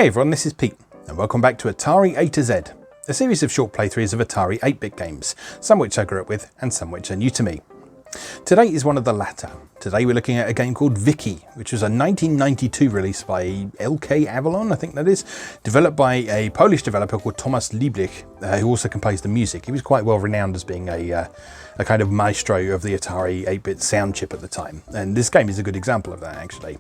Hey everyone, this is Pete, and welcome back to Atari A to Z, a series of short playthroughs of Atari 8-bit games, some which I grew up with and some which are new to me. Today is one of the latter. Today we're looking at a game called Vicky, which was a 1992 release by Avalon, I think that is, developed by a Polish developer called LIEBICH, who also composed the music. He was quite well renowned as being a kind of maestro of the Atari 8-bit sound chip at the time, and this game is a good example of that actually.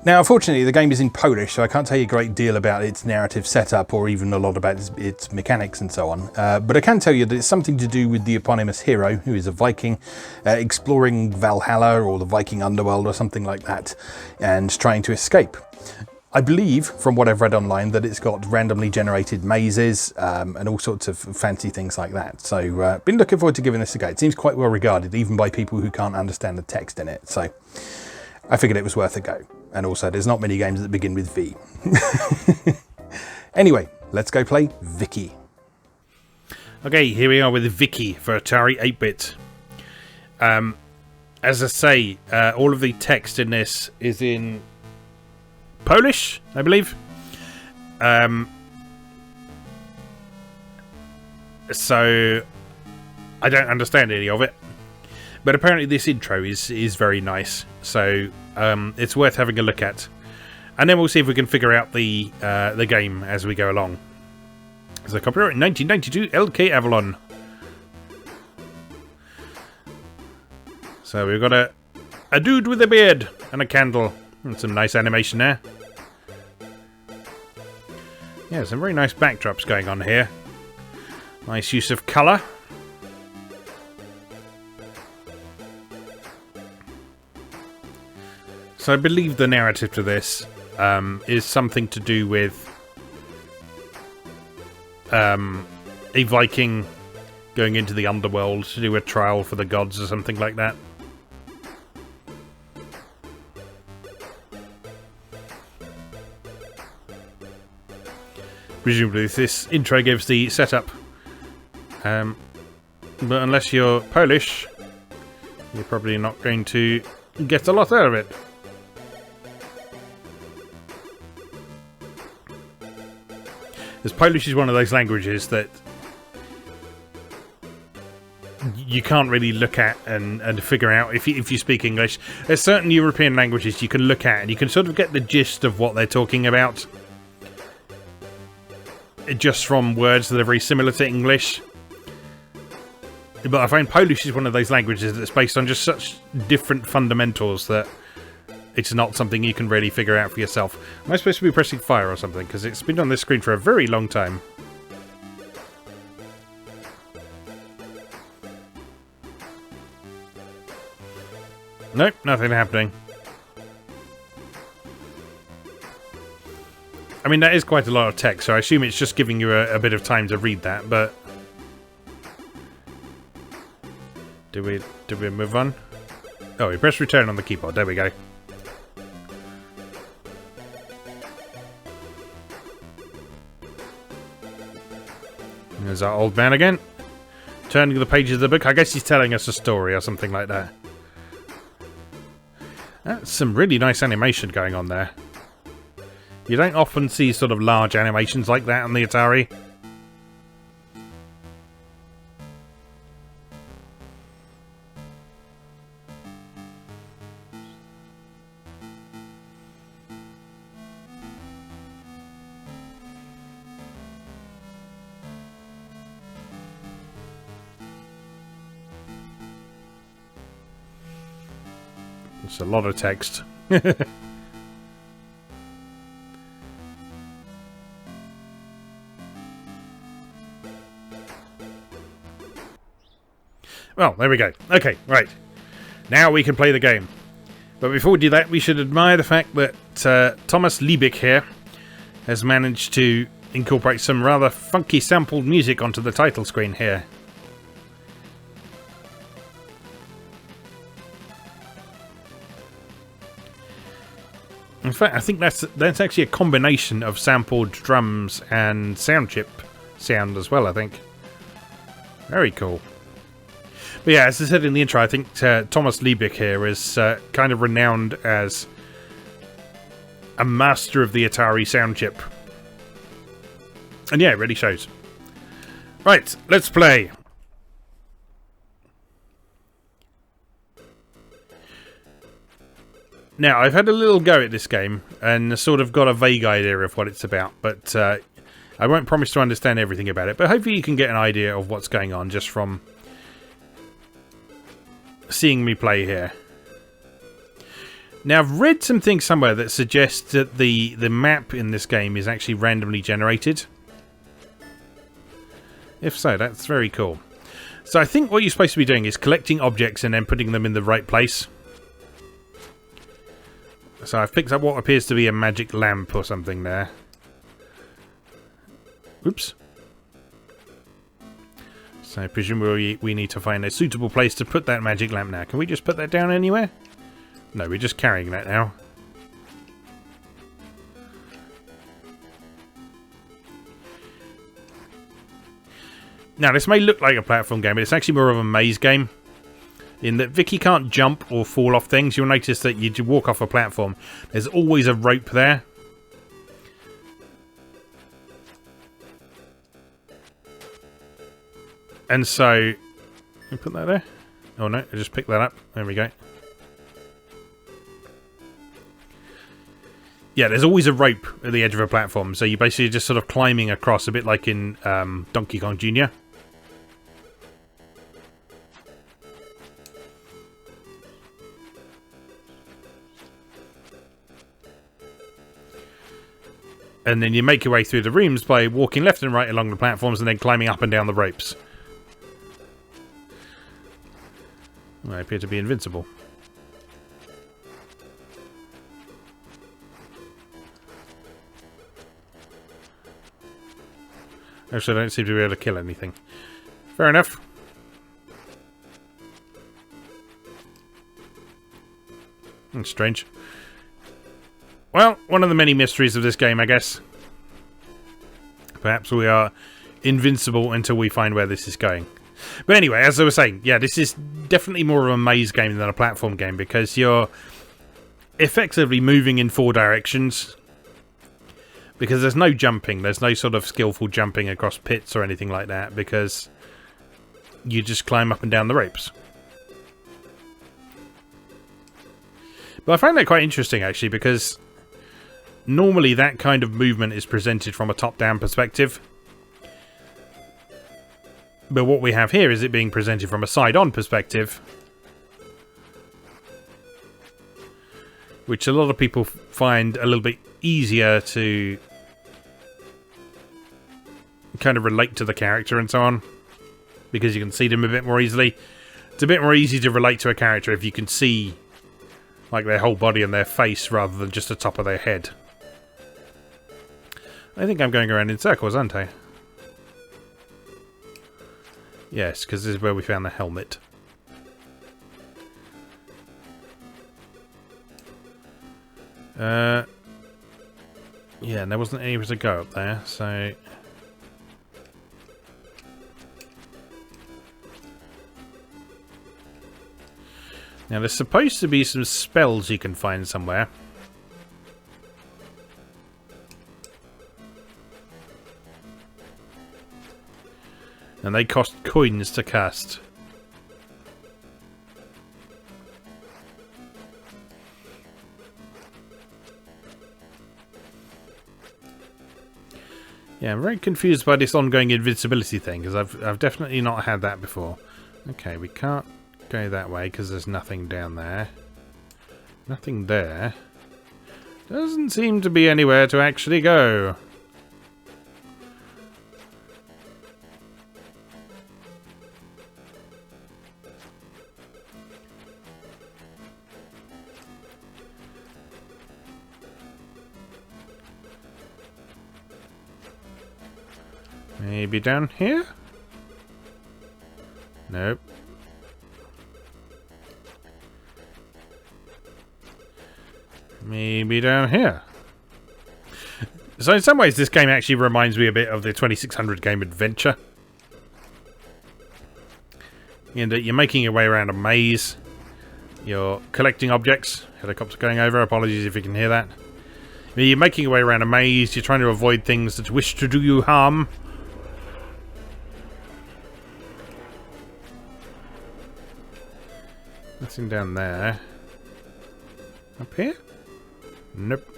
Now, unfortunately, the game is in Polish, so I can't tell you a great deal about its narrative setup or even a lot about its mechanics and so on. But I can tell you that it's something to do with the eponymous hero, who is a Viking, exploring Valhalla or the Viking underworld or something like that, and trying to escape. I believe, from what I've read online, that it's got randomly generated mazes and all sorts of fancy things like that. So, been looking forward to giving this a go. It seems quite well regarded, even by people who can't understand the text in it. So, I figured it was worth a go. And also, there's not many games that begin with V. Anyway, let's go play Vicky. Okay, here we are with Vicky for Atari 8-bit. As I say, all of the text in this is in Polish, I believe. So, I don't understand any of it. But apparently this intro is very nice, so it's worth having a look at. And then we'll see if we can figure out the game as we go along. So copyright 1992 LK Avalon. So we've got a dude with a beard and a candle. And some nice animation there. Yeah, some very nice backdrops going on here. Nice use of colour. So I believe the narrative to this is something to do with a Viking going into the underworld to do a trial for the gods or something like that. Presumably this intro gives the setup. But unless you're Polish, you're probably not going to get a lot out of it. As Polish is one of those languages that you can't really look at and figure out if you speak English. There's certain European languages you can look at and you can sort of get the gist of what they're talking about just from words that are very similar to English. But I find Polish is one of those languages that's based on just such different fundamentals that it's not something you can really figure out for yourself. Am I supposed to be pressing fire or something? Because it's been on this screen for a very long time. Nope, nothing happening. I mean, that is quite a lot of text, so I assume it's just giving you a bit of time to read that, but... Do we move on? Oh, we press return on the keyboard. There we go. There's our old man again. Turning the pages of the book. I guess he's telling us a story or something like that. That's some really nice animation going on there. You don't often see sort of large animations like that on the Atari. It's a lot of text. Well, there we go. Okay, right. Now we can play the game. But before we do that, we should admire the fact that LIEBICH here has managed to incorporate some rather funky sampled music onto the title screen here. In fact, I think that's actually a combination of sampled drums and sound chip sound as well, I think. Very cool. But yeah, as I said in the intro, I think LIEBICH here is kind of renowned as a master of the Atari sound chip. And yeah, it really shows. Right, let's play. Now, I've had a little go at this game and sort of got a vague idea of what it's about, but I won't promise to understand everything about it, but hopefully you can get an idea of what's going on just from seeing me play here. Now, I've read some things somewhere that suggest that the map in this game is actually randomly generated. If so, that's very cool. So I think what you're supposed to be doing is collecting objects and then putting them in the right place. So I've picked up what appears to be a magic lamp or something there. Oops. So presumably we need to find a suitable place to put that magic lamp now. Can we just put that down anywhere? No, we're just carrying that now. Now, this may look like a platform game, but it's actually more of a maze game. In that Vicky can't jump or fall off things. You'll notice that you walk off a platform, there's always a rope there. And so... Can you put that there? Oh no, I just picked that up. There we go. Yeah, there's always a rope at the edge of a platform, so you're basically just sort of climbing across, a bit like in Donkey Kong Jr. And then you make your way through the rooms by walking left and right along the platforms and then climbing up and down the ropes. I appear to be invincible. Actually, I don't seem to be able to kill anything. Fair enough. That's strange. Well, one of the many mysteries of this game, I guess. Perhaps we are invincible until we find where this is going. But anyway, as I was saying, yeah, this is definitely more of a maze game than a platform game because you're effectively moving in 4 directions. Because there's no jumping, there's no sort of skillful jumping across pits or anything like that because you just climb up and down the ropes. But I find that quite interesting actually because normally that kind of movement is presented from a top-down perspective. But what we have here is it being presented from a side-on perspective. Which a lot of people find a little bit easier to kind of relate to the character and so on. Because you can see them a bit more easily. It's a bit more easy to relate to a character if you can see like their whole body and their face rather than just the top of their head. I think I'm going around in circles, aren't I? Yes, because this is where we found the helmet. Yeah, and there wasn't anywhere to go up there, so... Now, there's supposed to be some spells you can find somewhere. And they cost coins to cast. Yeah, I'm very confused by this ongoing invincibility thing, because I've definitely not had that before. Okay, we can't go that way, because there's nothing down there. Nothing there. Doesn't seem to be anywhere to actually go. Maybe down here? Nope. Maybe down here. So in some ways this game actually reminds me a bit of the 2600 game Adventure. In that you're making your way around a maze. You're collecting objects. Helicopter going over. Apologies if you can hear that. You're making your way around a maze, you're trying to avoid things that wish to do you harm. Nothing down there. Up here? Nope.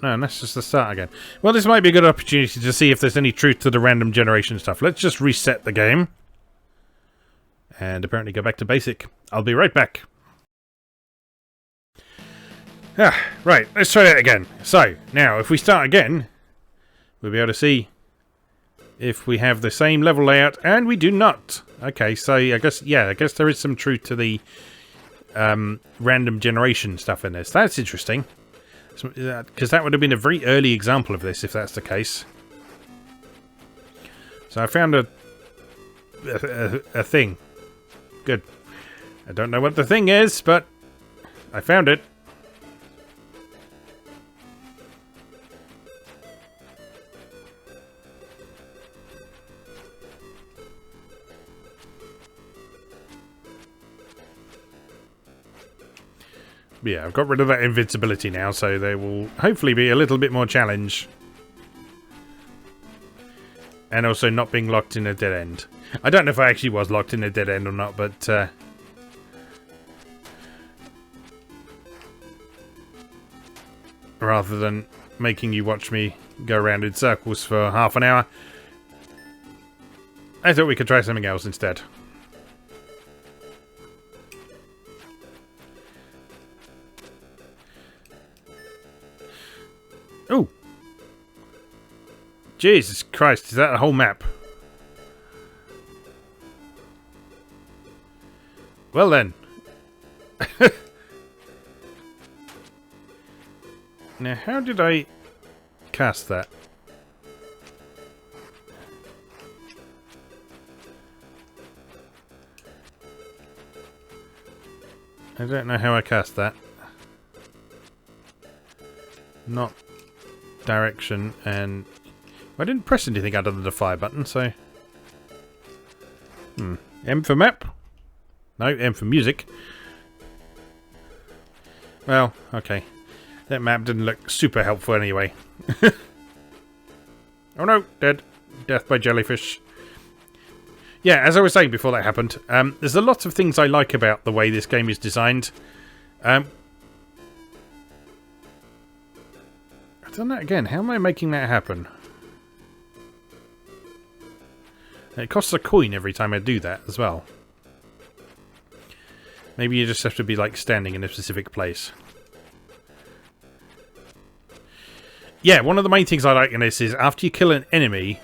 No, and that's just the start again. Well, this might be a good opportunity to see if there's any truth to the random generation stuff. Let's just reset the game. And apparently go back to basic. I'll be right back. Right, let's try that again. So, now, if we start again, we'll be able to see if we have the same level layout, and we do not. Okay, so I guess there is some truth to the random generation stuff in this. That's interesting. Because that would have been a very early example of this, if that's the case. So I found a thing. Good. I don't know what the thing is, but I found it. Yeah, I've got rid of that invincibility now, so there will hopefully be a little bit more challenge. And also not being locked in a dead end. I don't know if I actually was locked in a dead end or not, but... rather than making you watch me go around in circles for half an hour, I thought we could try something else instead. Oh! Jesus Christ, is that a whole map? Well then. Now, how did I cast that? I don't know how I cast that. Not direction, and I didn't press anything other than the fire button, so... M for map? No, M for music. Well, okay. That map didn't look super helpful anyway. Oh no, dead. Death by jellyfish. Yeah, as I was saying before that happened, there's a lot of things I like about the way this game is designed. I don't know, again, how am I making that happen? It costs a coin every time I do that as well. Maybe you just have to be like standing in a specific place. Yeah, one of the main things I like in this is after you kill an enemy,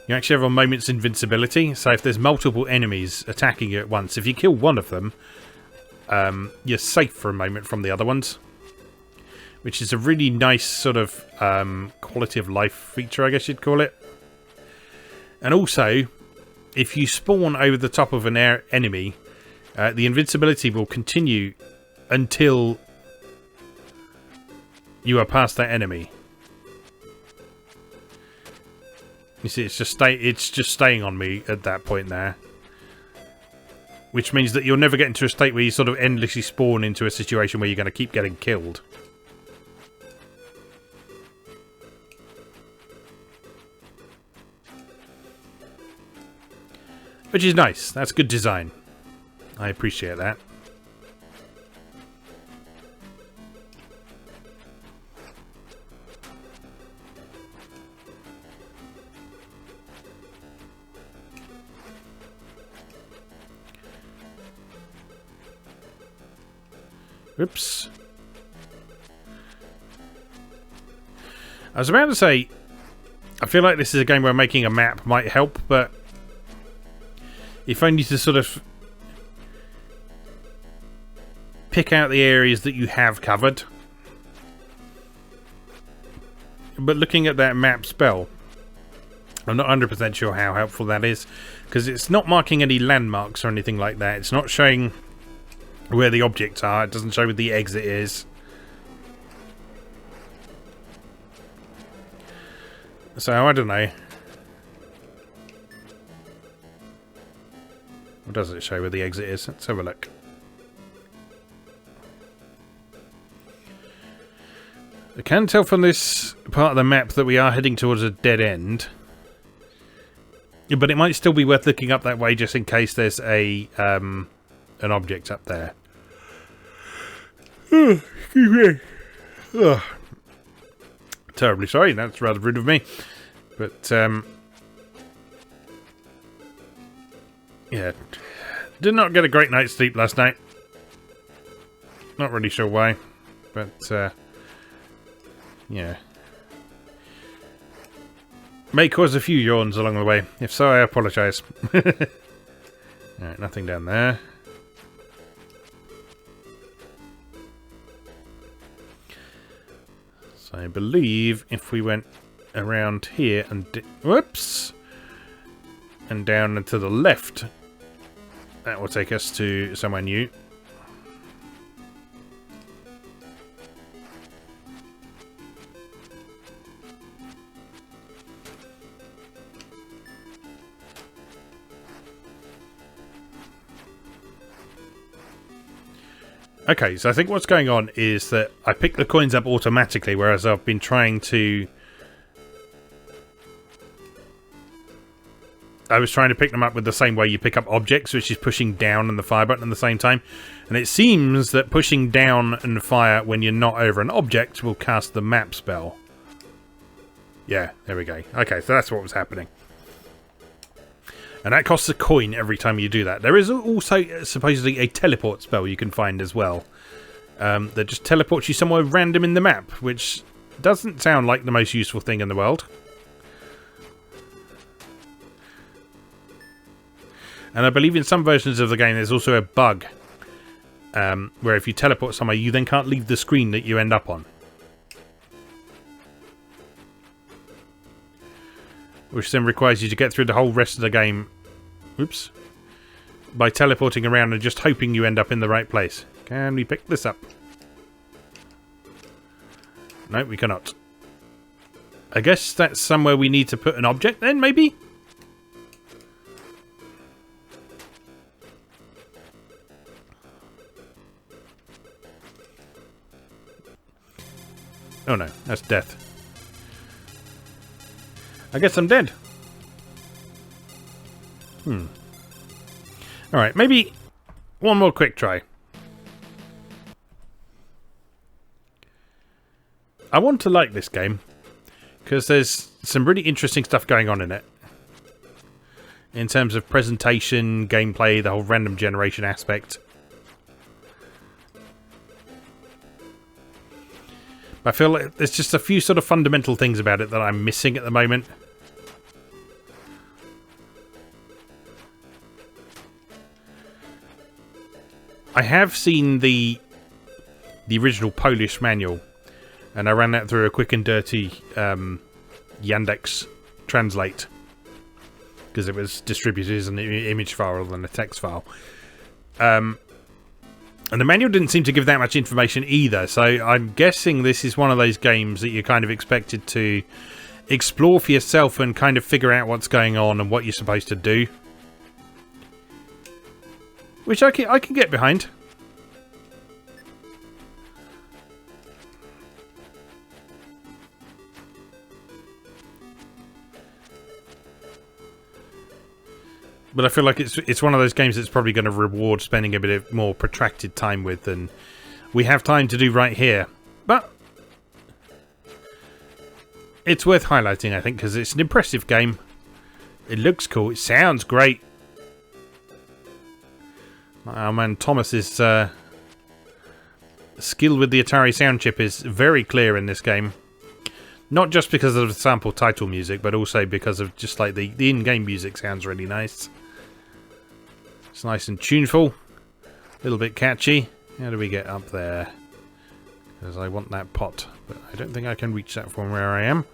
you actually have a moment's invincibility. So if there's multiple enemies attacking you at once, if you kill one of them, you're safe for a moment from the other ones. Which is a really nice sort of quality of life feature, I guess you'd call it. And also, if you spawn over the top of an enemy, the invincibility will continue until you are past that enemy. You see, it's just staying on me at that point there. Which means that you'll never get into a state where you sort of endlessly spawn into a situation where you're going to keep getting killed. Which is nice. That's good design. I appreciate that. Oops. I was about to say, I feel like this is a game where making a map might help, but if only to sort of pick out the areas that you have covered. But looking at that map spell, I'm not 100% sure how helpful that is, because it's not marking any landmarks or anything like that. It's not showing where the objects are. It doesn't show where the exit is. So, I don't know. Or does it show where the exit is? Let's have a look. I can tell from this part of the map that we are heading towards a dead end. But it might still be worth looking up that way just in case there's a an object up there. Oh, excuse me. Oh. Terribly sorry, that's rather rude of me. But, yeah. Did not get a great night's sleep last night. Not really sure why. But, yeah. May cause a few yawns along the way. If so, I apologise. Alright, nothing down there. So I believe if we went around here and... whoops! And down and to the left, that will take us to somewhere new. Okay, so I think what's going on is that I pick the coins up automatically, whereas I've been trying to... I was trying to pick them up with the same way you pick up objects, which is pushing down and the fire button at the same time. And it seems that pushing down and fire when you're not over an object will cast the map spell. Yeah, there we go. Okay, so that's what was happening. And that costs a coin every time you do that. There is also supposedly a teleport spell you can find as well. That just teleports you somewhere random in the map, which doesn't sound like the most useful thing in the world. And I believe in some versions of the game there's also a bug where if you teleport somewhere you then can't leave the screen that you end up on. Which then requires you to get through the whole rest of the game, oops, by teleporting around and just hoping you end up in the right place. Can we pick this up? No, we cannot. I guess that's somewhere we need to put an object then, maybe? Oh no, that's death. I guess I'm dead. Alright, maybe one more quick try. I want to like this game because there's some really interesting stuff going on in it. In terms of presentation, gameplay, the whole random generation aspect. I feel like there's just a few sort of fundamental things about it that I'm missing at the moment. I have seen the original Polish manual, and I ran that through a quick and dirty Yandex Translate because it was distributed as an image file rather than a text file. And the manual didn't seem to give that much information either, so I'm guessing this is one of those games that you're kind of expected to explore for yourself and kind of figure out what's going on and what you're supposed to do. Which I can get behind. But I feel like it's one of those games that's probably going to reward spending a bit of more protracted time with than we have time to do right here. But it's worth highlighting, I think, because it's an impressive game. It looks cool. It sounds great. Our man Thomas's skill with the Atari sound chip is very clear in this game. Not just because of the sample title music, but also because of just like the in-game music sounds really nice. It's nice and tuneful. A little bit catchy. How do we get up there? Because I want that pot, but I don't think I can reach that from where I am.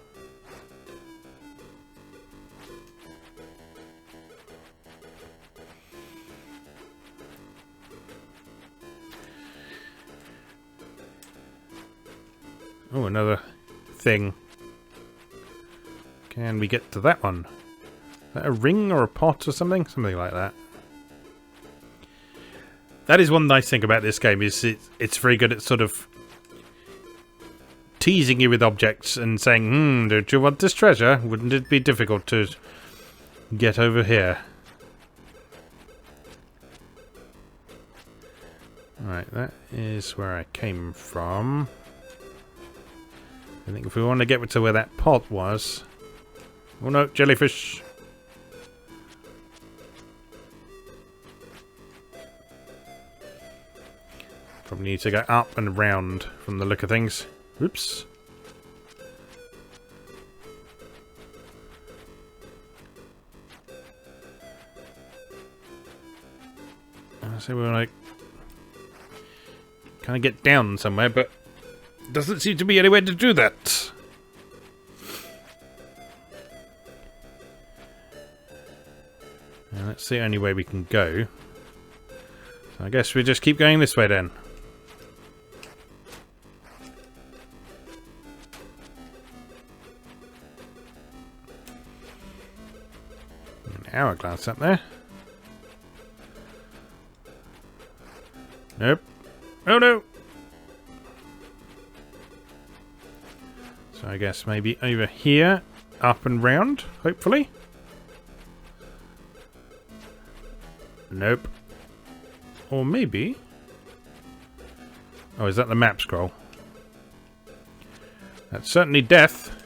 Oh, another thing. Can we get to that one? Is that a ring or a pot or something? Something like that. That is one nice thing about this game, is it's very good at sort of teasing you with objects and saying, don't you want this treasure? Wouldn't it be difficult to get over here? Right, that is where I came from. I think if we want to get to where that pot was... Oh no, jellyfish! Probably need to go up and round from the look of things. Oops. So we're like... kind of get down somewhere, but doesn't seem to be anywhere to do that. Now, that's the only way we can go. So I guess we just keep going this way then. An hourglass up there. Nope. Oh no! So I guess maybe over here, up and round, hopefully. Nope. Or maybe... Oh, is that the map scroll? That's certainly death.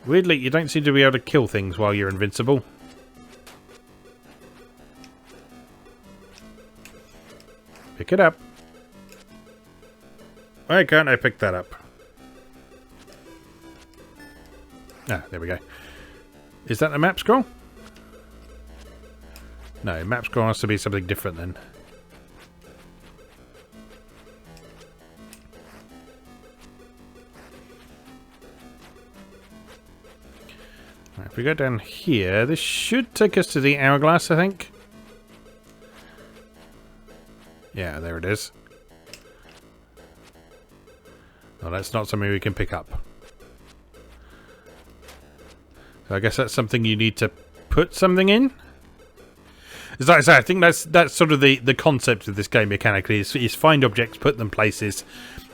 Weirdly, you don't seem to be able to kill things while you're invincible. Pick it up. Why can't I pick that up? Ah, there we go. Is that the map scroll? No, map scroll has to be something different then. Right, if we go down here, this should take us to the hourglass, I think. Yeah, there it is. Oh, that's not something we can pick up. So I guess that's something you need to put something in. As I say, I think that's sort of the concept of this game mechanically is find objects, put them places.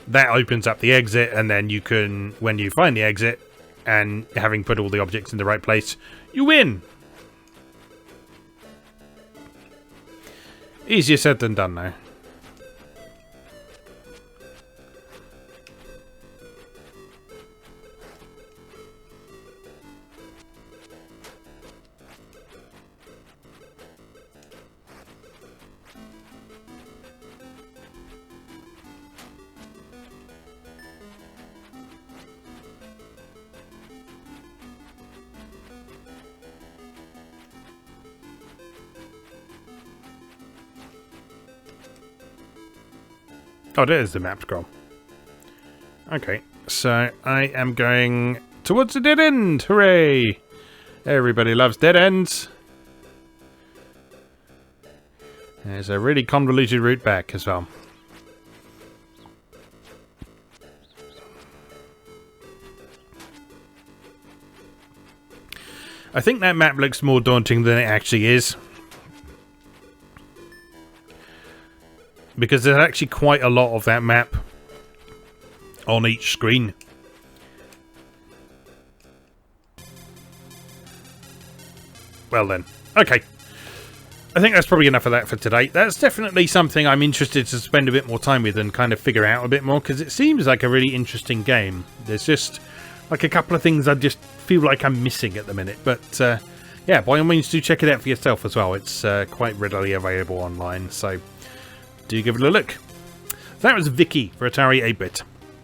That opens up the exit, and then you can, when you find the exit, and having put all the objects in the right place, you win. Easier said than done, though. Oh, there's the map scroll. Okay, so I am going towards the dead end. Hooray! Everybody loves dead ends. There's a really convoluted route back as well. I think that map looks more daunting than it actually is. Because there's actually quite a lot of that map on each screen. Well then, okay. I think that's probably enough of that for today. That's definitely something I'm interested to spend a bit more time with and kind of figure out a bit more, because it seems like a really interesting game. There's just like a couple of things I just feel like I'm missing at the minute. But yeah, by all means do check it out for yourself as well. It's quite readily available online, so do give it a look. That was Vicky for Atari 8-bit.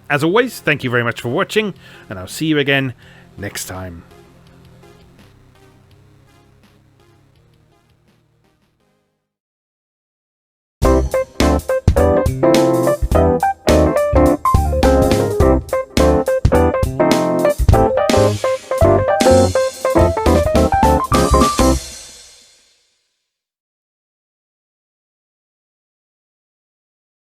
As always, thank you very much for watching, and I'll see you again next time.